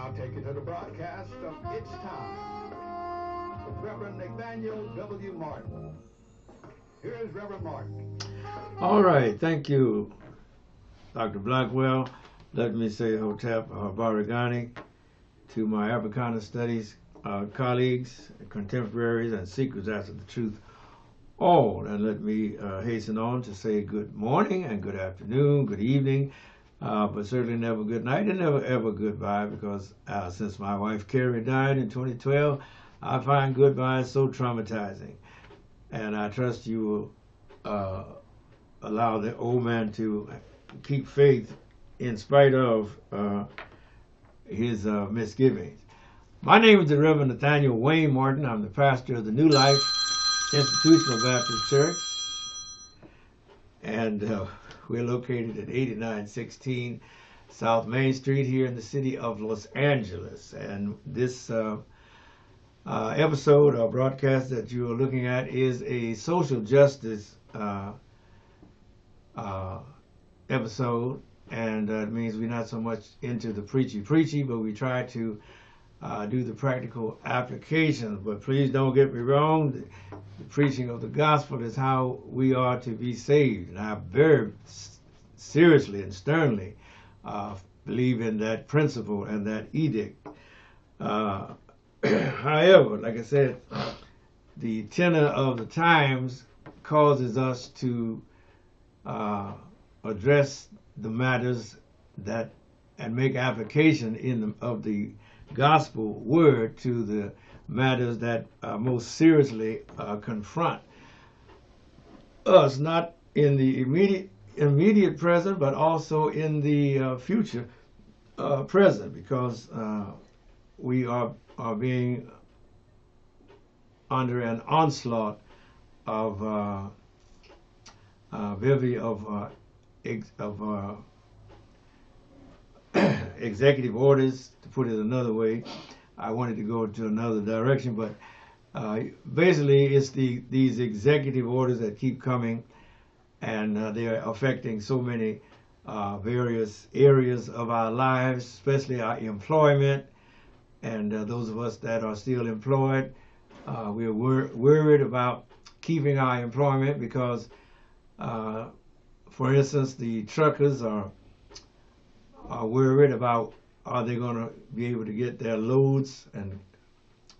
now take you to the broadcast of It's Time with Reverend Nathaniel W. Martin. Here is Reverend Martin. All right, thank you, Dr. Blackwell. Let me say Hotep Baragani to my Africana Studies colleagues, contemporaries, and seekers after the truth all. And let me hasten on to say good morning and good afternoon, good evening, but certainly never good night and never ever goodbye, because since my wife Carrie died in 2012, I find goodbyes so traumatizing. And I trust you will allow the old man to keep faith in spite of his misgivings. My name is the Reverend Nathaniel Wayne Martin. I'm the pastor of the New Life Institutional Baptist Church. And we're located at 8916 South Main Street here in the city of Los Angeles. And this episode or broadcast that you are looking at is a social justice episode, and it means we're not so much into the preachy, but we try to do the practical applications. But please don't get me wrong, the preaching of the gospel is how we are to be saved, and I very seriously and sternly believe in that principle and that edict. However, like I said, the tenor of the times causes us to address the matters that and make application of the gospel word to the matters that most seriously confront us, not in the immediate present, but also in the future present, because we are being under an onslaught of executive orders, to put it another way. I wanted to go to another direction, but basically it's these executive orders that keep coming, and they're affecting so many various areas of our lives, especially our employment. And those of us that are still employed, we're worried about keeping our employment because, for instance, the truckers are worried about, are they going to be able to get their loads and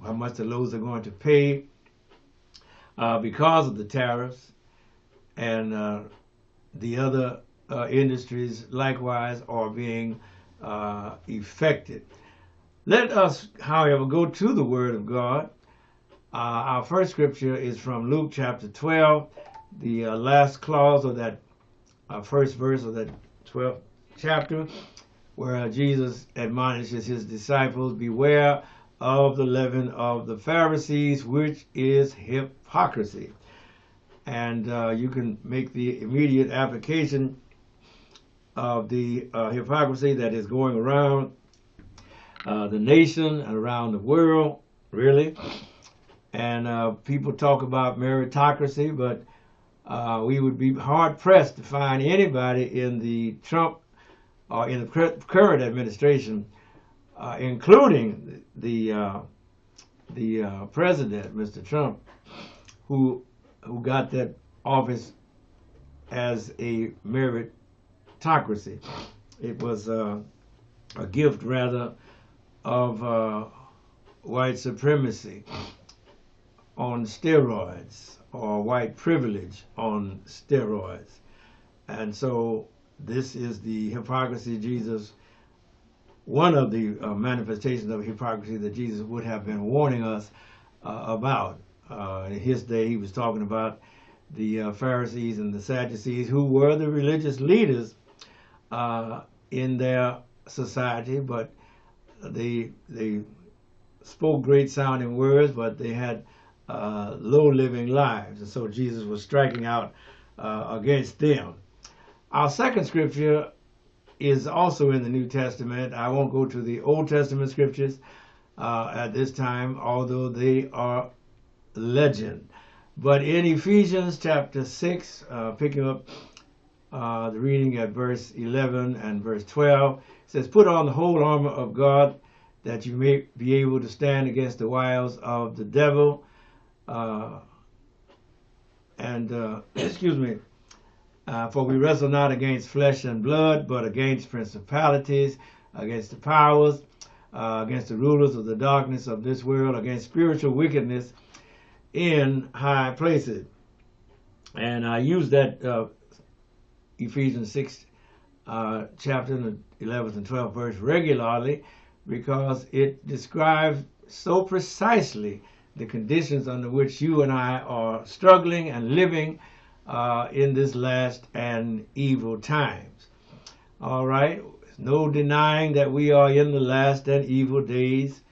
how much the loads are going to pay because of the tariffs. And the other industries likewise are being affected. Let us, however, go to the Word of God. Our first scripture is from Luke chapter 12, the last clause of that first verse of that 12th chapter, where Jesus admonishes his disciples, beware of the leaven of the Pharisees, which is hypocrisy. And you can make the immediate application of the hypocrisy that is going around the nation and around the world, really. And people talk about meritocracy, but we would be hard-pressed to find anybody in the Trump or in the current administration, including the president, Mr. Trump, who got that office as a meritocracy. It was a gift, rather, of white supremacy on steroids, or white privilege on steroids. And so this is the hypocrisy Jesus, one of the manifestations of hypocrisy that Jesus would have been warning us about. In his day, he was talking about the Pharisees and the Sadducees, who were the religious leaders in their society, but they spoke great sounding words, but they had low living lives. And so Jesus was striking out against them. Our second scripture is also in the New Testament. I won't go to the Old Testament scriptures at this time, although they are legend. But in Ephesians chapter 6, picking up the reading at verse 11 and verse 12, it says, put on the whole armor of God, that you may be able to stand against the wiles of the devil. Excuse me. For we wrestle not against flesh and blood, but against principalities, against the powers, against the rulers of the darkness of this world, against spiritual wickedness in high places. And I use that Ephesians 6 chapter, the 11th and 12th verse regularly, because it describes so precisely the conditions under which you and I are struggling and living in this last and evil times. All right, no denying that we are in the last and evil days.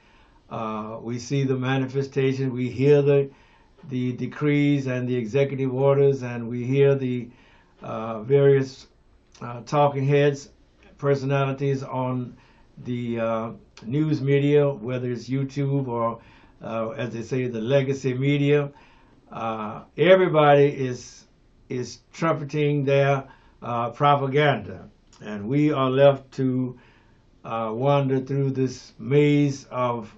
We see the manifestation, we hear the decrees and the executive orders, and we hear the various talking heads, personalities on the news media, whether it's YouTube or, as they say, the legacy media. Everybody is trumpeting their propaganda, and we are left to wander through this maze of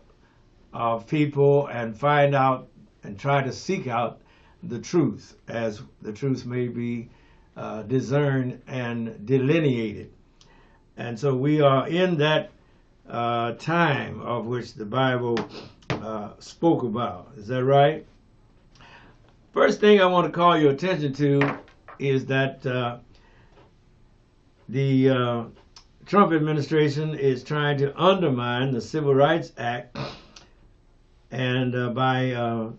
people and find out and try to seek out the truth, as the truth may be discerned and delineated. And so we are in that time of which the Bible spoke about. Is that right? First thing I want to call your attention to is that the Trump administration is trying to undermine the Civil Rights Act, and by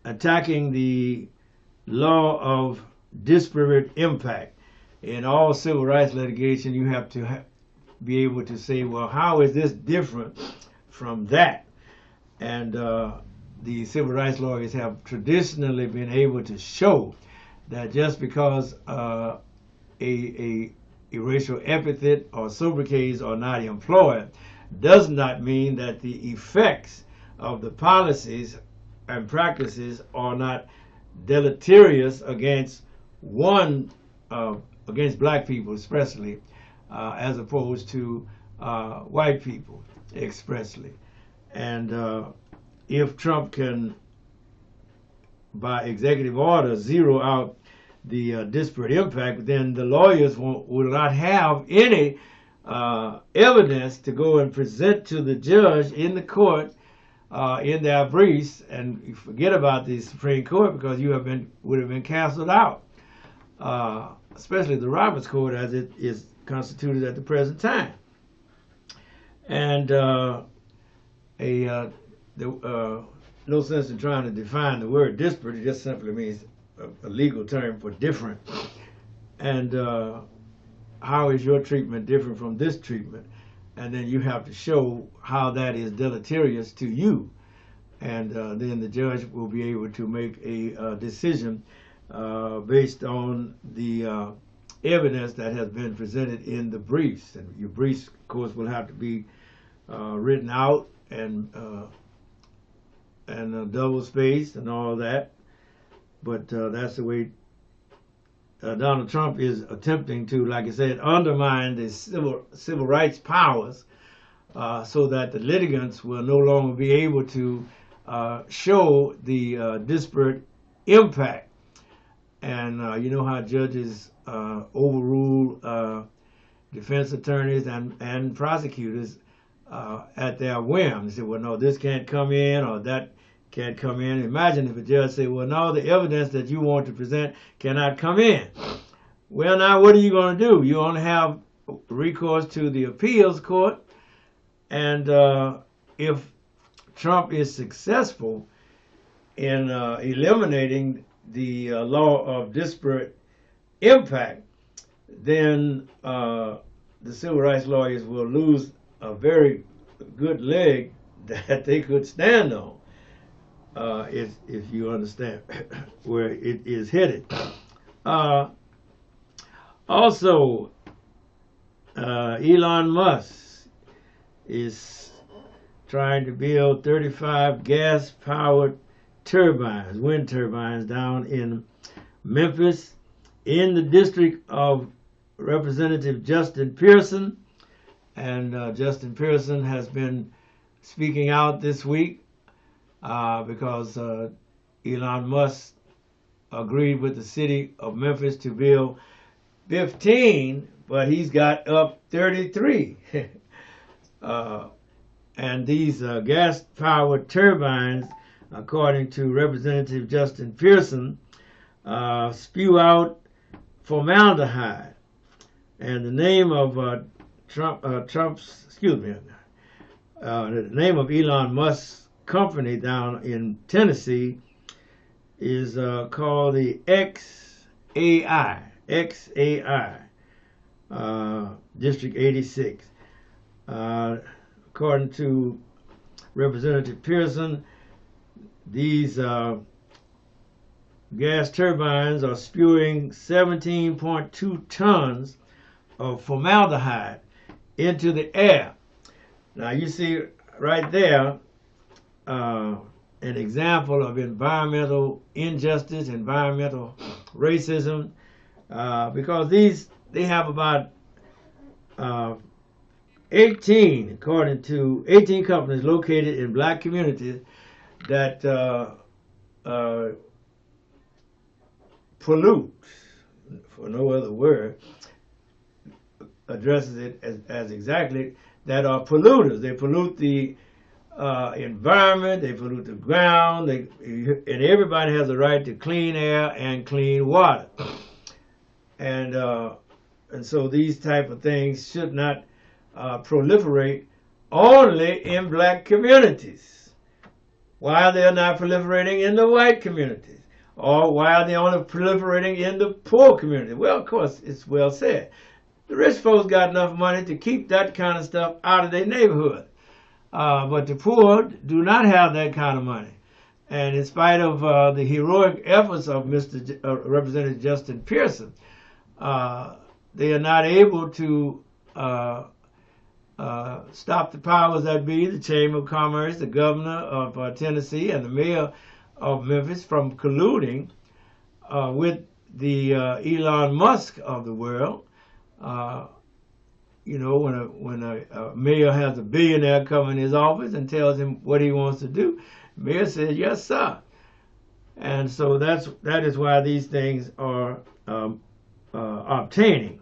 attacking the law of disparate impact. In all civil rights litigation, you have to be able to say, well, how is this different from that? And the civil rights lawyers have traditionally been able to show that just because a racial epithet or sobriquets are not employed does not mean that the effects of the policies and practices are not deleterious against against black people especially, as opposed to white people expressly. And if Trump can, by executive order, zero out the disparate impact, then the lawyers will not have any evidence to go and present to the judge in the court in their briefs, and you forget about the Supreme Court because you would have been canceled out, especially the Roberts Court as it is constituted at the present time. And no sense in trying to define the word disparate. It just simply means a legal term for different. And how is your treatment different from this treatment? And then you have to show how that is deleterious to you. And then the judge will be able to make a decision based on the evidence that has been presented in the briefs. And your briefs, of course, will have to be written out and double spaced and all that. But that's the way Donald Trump is attempting to, like I said, undermine the civil rights powers so that the litigants will no longer be able to show the disparate impact. And you know how judges overrule defense attorneys and prosecutors at their whim. They say, well, no, this can't come in or that can't come in. Imagine if a judge say, well, no, the evidence that you want to present cannot come in. Well, now what are you going to do? You only have recourse to the appeals court. And if Trump is successful in eliminating the law of disparate impact, then the civil rights lawyers will lose a very good leg that they could stand on. If you understand where it is headed. Also, Elon Musk is trying to build 35 gas-powered turbines, wind turbines, down in Memphis, in the district of Representative Justin Pearson. And Justin Pearson has been speaking out this week because Elon Musk agreed with the city of Memphis to build 15, but he's got up 33. And these gas-powered turbines, according to Representative Justin Pearson, spew out formaldehyde. And the name of the name of Elon Musk's company down in Tennessee is called the XAI, District 86. According to Representative Pearson, these gas turbines are spewing 17.2 tons of formaldehyde into the air. Now you see right there an example of environmental injustice, environmental racism, because they have about 18 companies located in black communities that pollute, for no other word, addresses it as exactly, that are polluters. They pollute the environment, they pollute the ground, and everybody has a right to clean air and clean water. And so these type of things should not proliferate only in black communities. Why are they not proliferating in the white communities? Or why are they only proliferating in the poor community? Well, of course, it's well said. The rich folks got enough money to keep that kind of stuff out of their neighborhood. But the poor do not have that kind of money. And in spite of the heroic efforts of Representative Justin Pearson, they are not able to stop the powers that be, the Chamber of Commerce, the governor of Tennessee, and the mayor of Memphis from colluding with the Elon Musk of the world. You know, when a mayor has a billionaire come in his office and tells him what he wants to do, the mayor says, yes, sir. And so that is why these things are obtaining.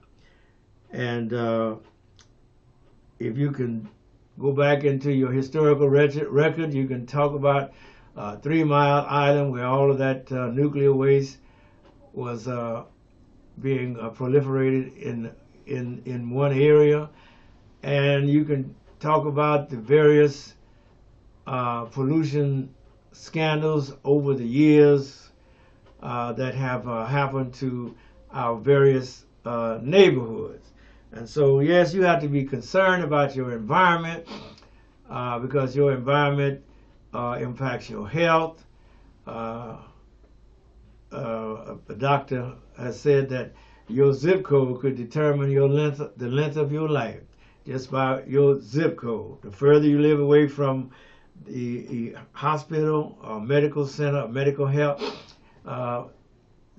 And if you can go back into your historical record, you can talk about 3 Mile Island, where all of that nuclear waste was being proliferated in one area, and you can talk about the various pollution scandals over the years that have happened to our various neighborhoods. And so, yes, you have to be concerned about your environment because your environment impacts your health. A doctor has said that your zip code could determine the length of your life just by your zip code. The further you live away from the hospital or medical center or medical health,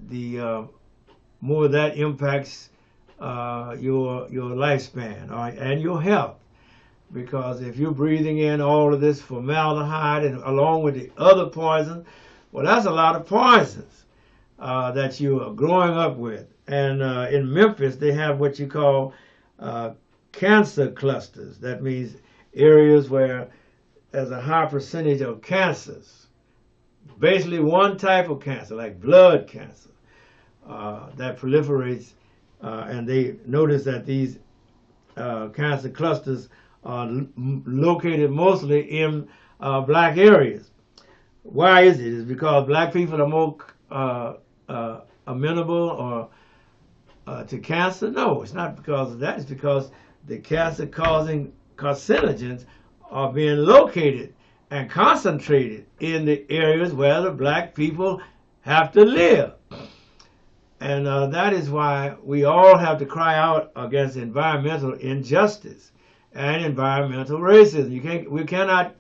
the more that impacts your lifespan and your health. Because if you're breathing in all of this formaldehyde and along with the other poisons, well, that's a lot of poisons that you are growing up with. And in Memphis, they have what you call cancer clusters. That means areas where there's a high percentage of cancers. Basically one type of cancer, like blood cancer, that proliferates. And they notice that these cancer clusters are located mostly in black areas. Why is it? Is it because black people are more amenable or to cancer? No, it's not because of that. It's because the cancer-causing carcinogens are being located and concentrated in the areas where the black people have to live. And that is why we all have to cry out against environmental injustice and environmental racism. We cannot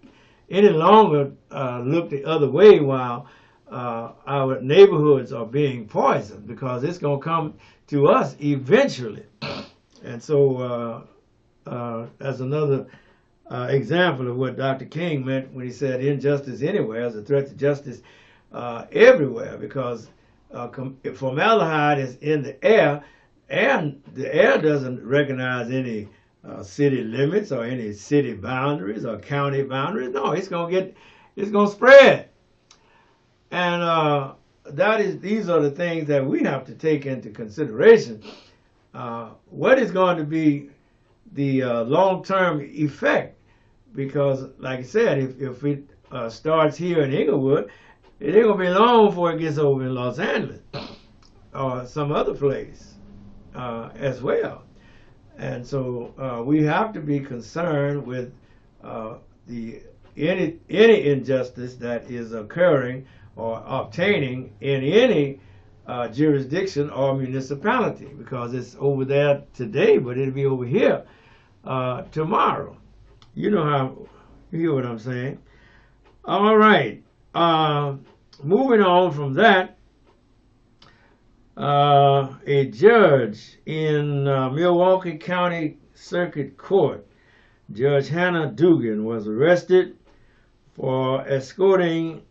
any longer look the other way while our neighborhoods are being poisoned, because it's going to come to us eventually. And so as another example of what Dr. King meant when he said injustice anywhere is a threat to justice everywhere, because formaldehyde is in the air, and the air doesn't recognize any city limits or any city boundaries or county boundaries. No, it's gonna spread, and these are the things that we have to take into consideration. What is going to be the long-term effect? Because, like I said, if it starts here in Inglewood, it ain't gonna be long before it gets over in Los Angeles or some other place as well. And so we have to be concerned with any injustice that is occurring or obtaining in any jurisdiction or municipality, because it's over there today, but it'll be over here tomorrow. You hear what I'm saying? All right. Moving on from that, a judge in Milwaukee County Circuit Court, Judge Hannah Dugan, was arrested for escorting,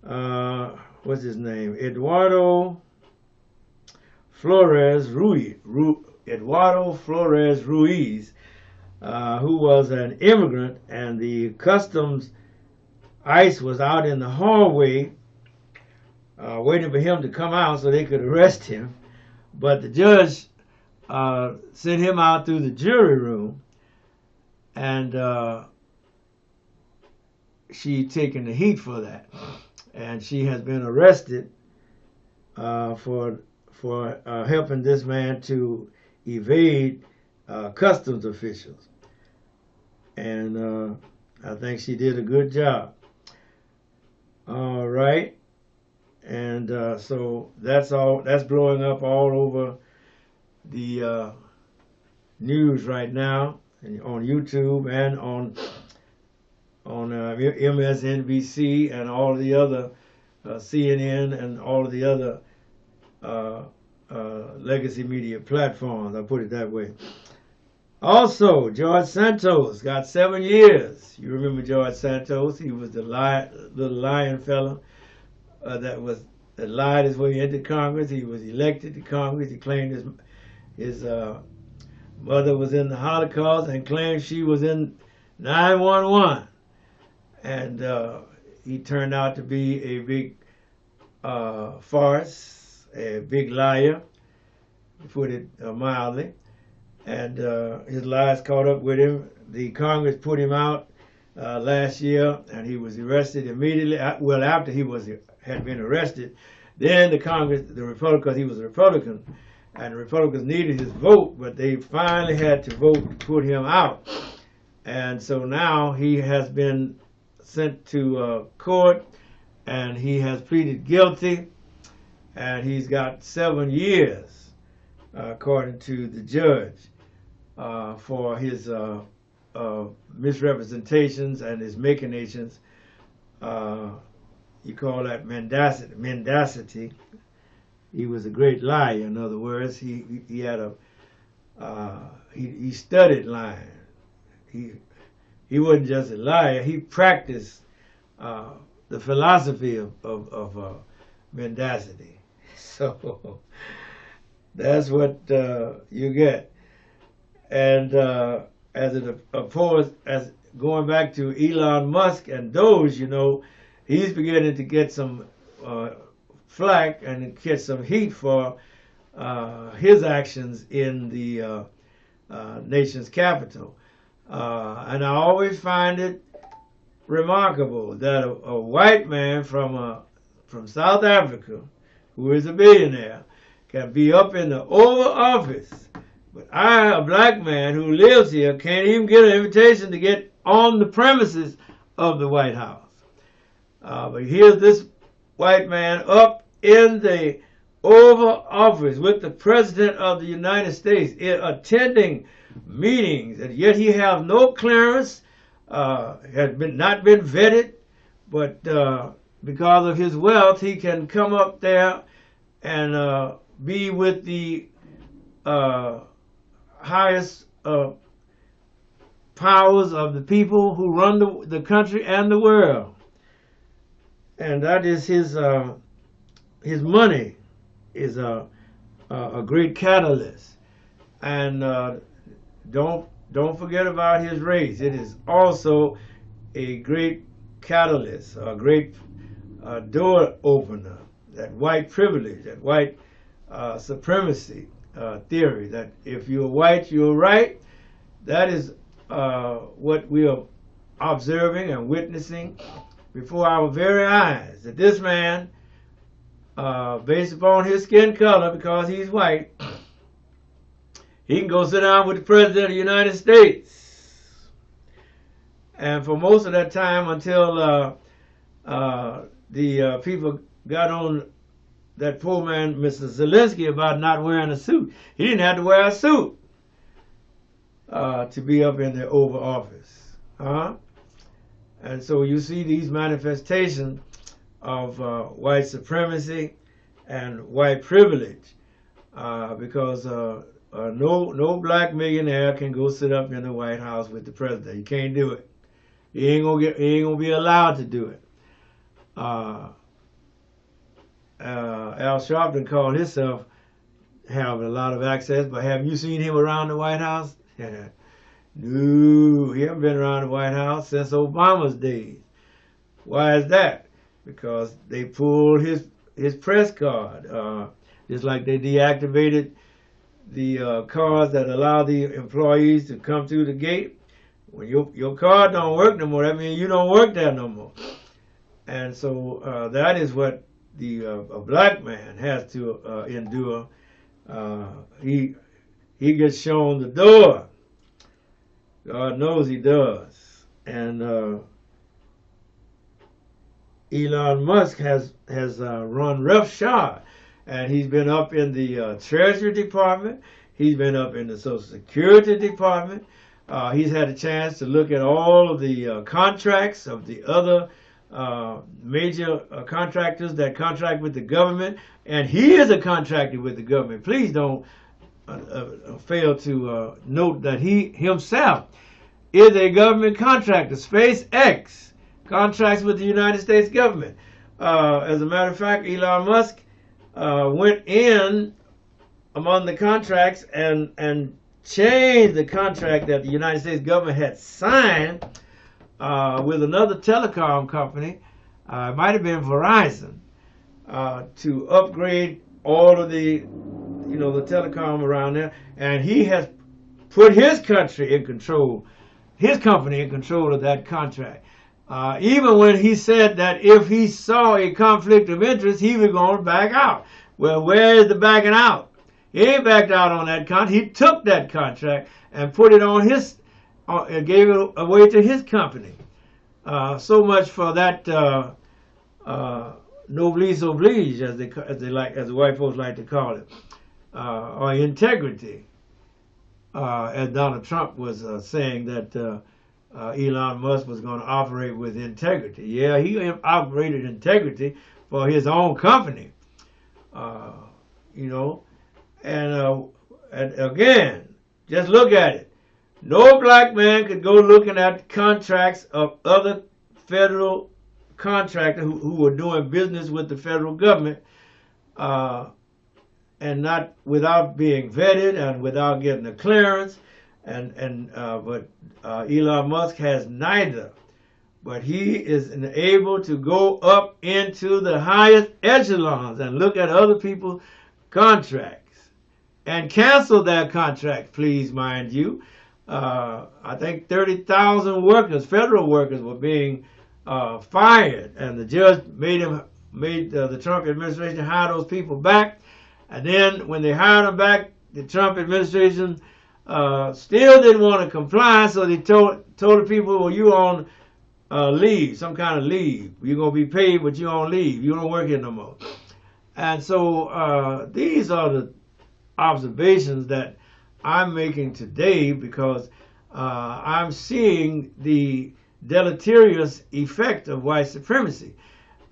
what's his name? Eduardo Flores Ruiz, who was an immigrant, and the customs ICE was out in the hallway waiting for him to come out so they could arrest him. But the judge sent him out through the jury room, and she taken the heat for that. And she has been arrested for helping this man to evade customs officials. And I think she did a good job. All right. And so that's blowing up all over the news right now, and on YouTube and on MSNBC and all of the other CNN and all of the other legacy media platforms. I'll put it that way. Also, George Santos got 7 years. You remember George Santos? He was the little lion fella that lied his way into Congress. He was elected to Congress. He claimed his mother was in the Holocaust and claimed she was in 911. And he turned out to be a big farce, a big liar, to put it mildly. And his lies caught up with him. The Congress put him out last year, and he was arrested immediately. Well, after he had been arrested, then the Congress, because he was a Republican, and the Republicans needed his vote, but they finally had to vote to put him out. And so now he has been sent to court, and he has pleaded guilty, and he's got 7 years, according to the judge, for his misrepresentations and his machinations. You call that mendacity. He was a great liar. In other words, he had he studied lying. He wasn't just a liar. He practiced the philosophy of mendacity. So that's what you get. And as going back to Elon Musk and Doge, he's beginning to get some flack and get some heat for his actions in the nation's capital. And I always find it remarkable that a white man from South Africa, who is a billionaire, can be up in the Oval Office, but I, a black man who lives here, can't even get an invitation to get on the premises of the White House. But here's this white man up in the Oval Office with the President of the United States, attending meetings, and yet he have no clearance, has not been vetted, but because of his wealth, he can come up there and be with the highest powers of the people who run the country and the world. And that is his money is a great catalyst. And don't forget about his race. It is also a great catalyst, a great door opener. That white privilege, that white supremacy theory, that if you're white, you're right. That is what we are observing and witnessing before our very eyes. That this man, based upon his skin color, because he's white, he can go sit down with the President of the United States. And for most of that time, until the people got on that poor man, Mr. Zelensky, about not wearing a suit. He didn't have to wear a suit to be up in the Oval Office. And so you see these manifestations of white supremacy and white privilege because no black millionaire can go sit up in the White House with the president. He can't do it. He ain't gonna be allowed to do it. Al Sharpton called himself having a lot of access, but have you seen him around the White House? No, he hasn't been around the White House since Obama's days. Why is that? Because they pulled his press card, just like they deactivated the cards that allow the employees to come through the gate. When your card don't work no more, that means you don't work there no more. And so that is what a black man has to endure. He gets shown the door. God knows he does. And Elon Musk has run roughshod, and he's been up in the Treasury Department. He's been up in the Social Security Department. He's had a chance to look at all of the contracts of the other major contractors that contract with the government, and he is a contractor with the government. Please don't fail to note that he himself is a government contractor. SpaceX contracts with the United States government. As a matter of fact, Elon Musk went in among the contracts and changed the contract that the United States government had signed with another telecom company, it might have been Verizon, to upgrade all of the telecom around there, and he has put his country in control, his company in control of that contract. Even when he said that if he saw a conflict of interest, he was going to back out. Well, where is the backing out? He ain't backed out on that contract. He took that contract and put it on his, and gave it away to his company. So much for that noblesse oblige, as the white folks like to call it, or integrity. As Donald Trump was saying that Elon Musk was going to operate with integrity. Yeah, he operated integrity for his own company. And again, just look at it. No black man could go looking at contracts of other federal contractors who were doing business with the federal government, and not without being vetted and without getting a clearance. But Elon Musk has neither. But he is able to go up into the highest echelons and look at other people's contracts and cancel that contract, please, mind you. I think 30,000 workers, federal workers, were being fired, and the judge made the Trump administration hire those people back. And then when they hired them back, the Trump administration still didn't want to comply, so they told the people, well, you on leave, some kind of leave. You're going to be paid, but you're on leave. You don't work here no more. And so these are the observations that I'm making today, because I'm seeing the deleterious effect of white supremacy.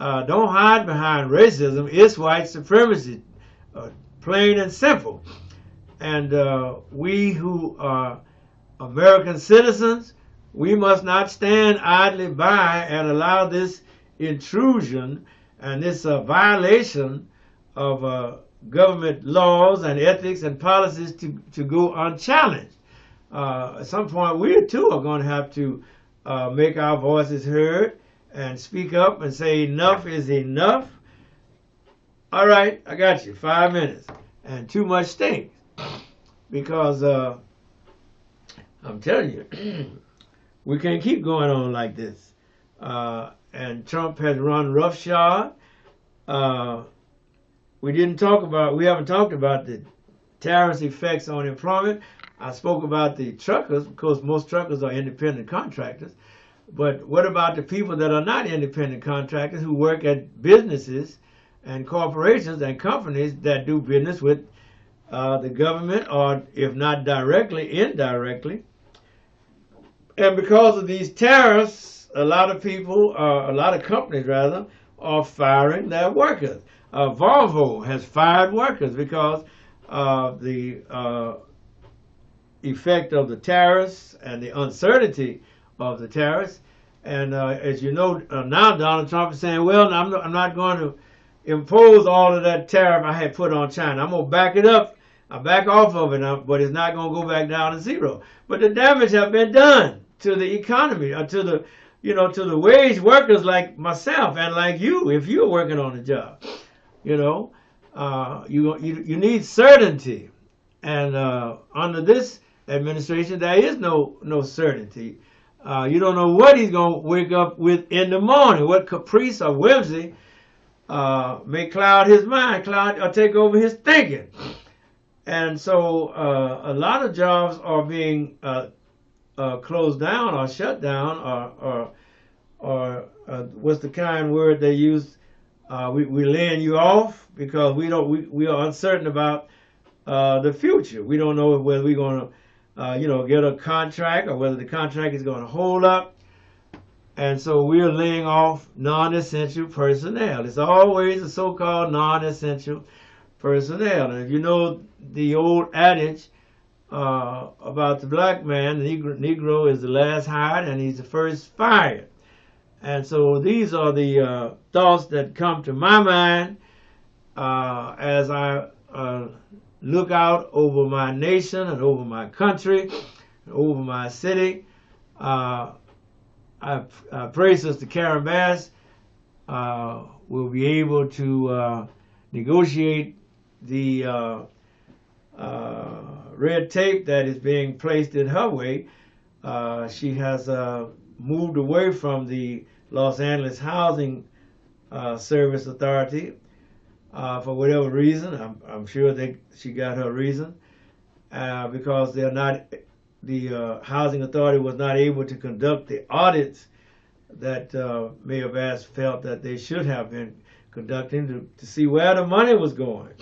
Don't hide behind racism. It's white supremacy, plain and simple. And we who are American citizens, we must not stand idly by and allow this intrusion and this violation of government laws and ethics and policies to go unchallenged. At some point, we too are going to have to make our voices heard and speak up and say enough is enough. All right, I got you. 5 minutes. And too much stinks. Because I'm telling you, we can't keep going on like this. And Trump has run roughshod. We haven't talked about the tariffs effects on employment. I spoke about the truckers, because most truckers are independent contractors. But what about the people that are not independent contractors who work at businesses and corporations and companies that do business with the government, or if not directly, indirectly? And because of these tariffs, a lot of companies rather, are firing their workers. Volvo has fired workers because of the effect of the tariffs and the uncertainty of the tariffs. And as you know, now Donald Trump is saying, well, I'm not going to impose all of that tariff I had put on China. I'm going to back it up. I back off of it, but it's not going to go back down to zero. But the damage has been done to the economy, to the wage workers like myself and like you, if you're working on a job. You need certainty. And under this administration, there is no certainty. You don't know what he's going to wake up with in the morning, what caprice or whimsy may cloud his mind, or take over his thinking. And so a lot of jobs are being closed down or shut down, or what's the kind word they use? We're laying you off because we are uncertain about the future. We don't know whether we're going to get a contract or whether the contract is going to hold up. And so we're laying off non-essential personnel. It's always a so-called non-essential personnel. And if you know the old adage about the black man, the Negro is the last hired and he's the first fired. And so these are the thoughts that come to my mind as I look out over my nation and over my country and over my city. I pray Sister Karen Bass will be able to negotiate the red tape that is being placed in her way. She has moved away from the Los Angeles Housing Service Authority for whatever reason. I'm sure she got her reason because the Housing Authority was not able to conduct the audits that Mayor Bass felt that they should have been conducting to see where the money was going.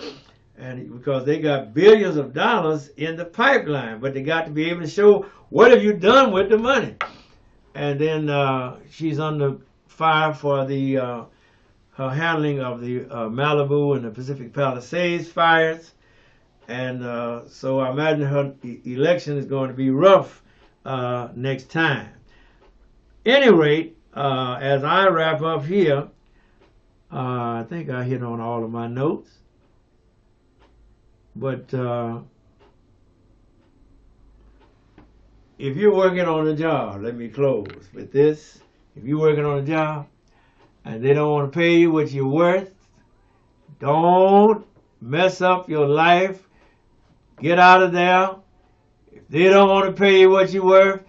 And because they got billions of dollars in the pipeline, but they got to be able to show what have you done with the money. And then she's under fire for her handling of the Malibu and the Pacific Palisades fires. And so I imagine her election is going to be rough next time. Any rate, as I wrap up here, I think I hit on all of my notes. But if you're working on a job, let me close with this. If you're working on a job and they don't want to pay you what you're worth, don't mess up your life. Get out of there. If they don't want to pay you what you're worth,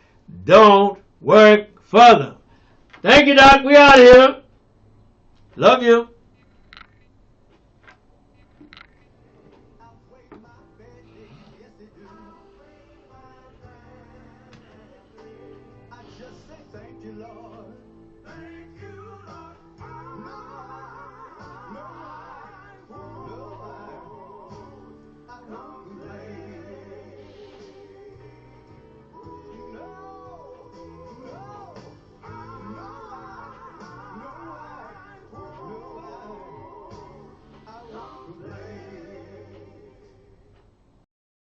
don't work for them. Thank you, Doc. We out of here. Love you. Thank you, Lord. Thank you.